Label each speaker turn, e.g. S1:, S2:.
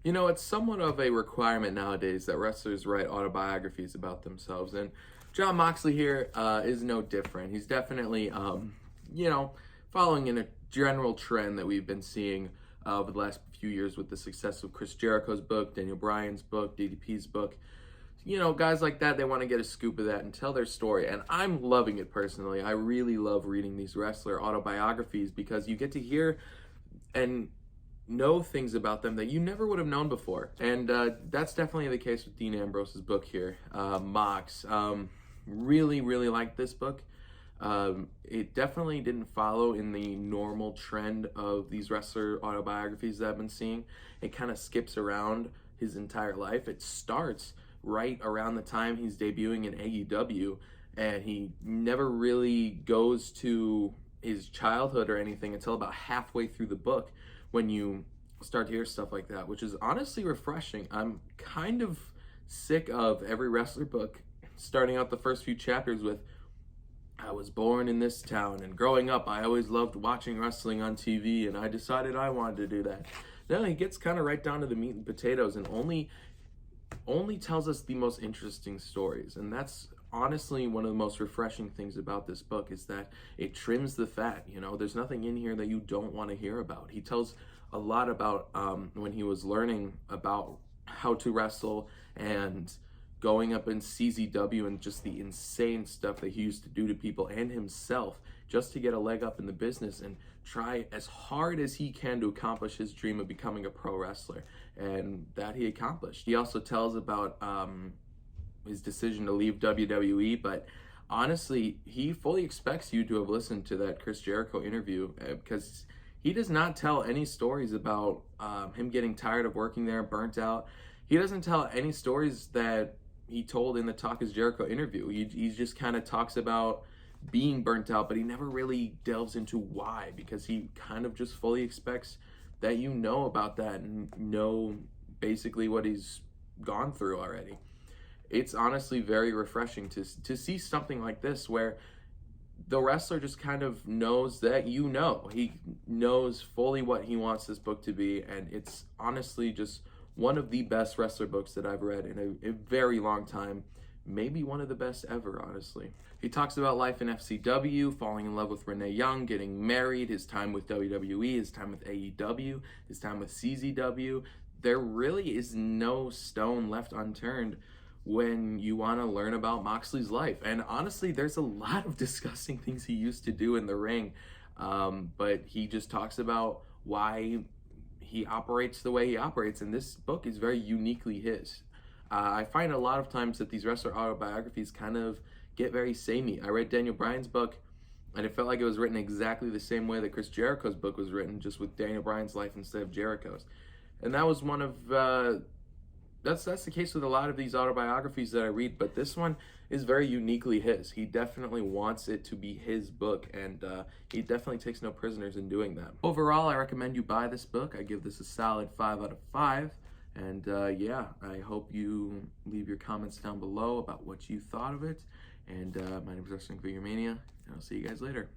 S1: You know, it's somewhat of a requirement nowadays that wrestlers write autobiographies about themselves, and John Moxley here is no different. He's definitely, you know, following in a general trend that we've been seeing over the last few years with the success of Chris Jericho's book, Daniel Bryan's book, DDP's book. You know, guys like that, they want to get a scoop of that and tell their story, and I'm loving it personally. I really love reading these wrestler autobiographies because you get to hear and know things about them that you never would have known before. And that's definitely the case with Dean Ambrose's book here, MOX. Really, really liked this book. It definitely didn't follow in the normal trend of these wrestler autobiographies that I've been seeing. It kind of skips around his entire life. It starts right around the time he's debuting in AEW, and he never really goes to his childhood or anything until about halfway through the book when you start to hear stuff like that, which is honestly refreshing. I'm kind of sick of every wrestler book starting out the first few chapters with, I was born in this town, and growing up, I always loved watching wrestling on TV, and I decided I wanted to do that. No, he gets kind of right down to the meat and potatoes and only tells us the most interesting stories. And that's honestly one of the most refreshing things about this book, is that it trims the fat. You know, there's nothing in here that you don't want to hear about. He tells a lot about when he was learning about how to wrestle and going up in CZW and just the insane stuff that he used to do to people and himself just to get a leg up in the business and try as hard as he can to accomplish his dream of becoming a pro wrestler, and that he accomplished. He also tells about his decision to leave WWE, but honestly, he fully expects you to have listened to that Chris Jericho interview, because he does not tell any stories about him getting tired of working there, burnt out. He doesn't tell any stories that he told in the Talk is Jericho interview. He just kind of talks about being burnt out, but he never really delves into why, because he kind of just fully expects that you know about that and know basically what he's gone through already. It's honestly very refreshing to see something like this where the wrestler just kind of knows that you know. He knows fully what he wants this book to be, and it's honestly just one of the best wrestler books that I've read in a very long time. Maybe one of the best ever, honestly. He talks about life in FCW, falling in love with Renee Young, getting married, his time with WWE, his time with AEW, his time with CZW. There really is no stone left unturned when you want to learn about Moxley's life. And honestly, there's a lot of disgusting things he used to do in the ring, but he just talks about why he operates the way he operates, and this book is very uniquely his. I find a lot of times that these wrestler autobiographies kind of get very samey. I read Daniel Bryan's book, and it felt like it was written exactly the same way that Chris Jericho's book was written, just with Daniel Bryan's life instead of Jericho's. And that was one of that's the case with a lot of these autobiographies that I read, but this one is very uniquely his. He definitely wants it to be his book, and he definitely takes no prisoners in doing that. Overall, I recommend you buy this book. I give this a solid 5 out of 5. And yeah, I hope you leave your comments down below about what you thought of it. And my name is Wrestling Figure Mania, and I'll see you guys later.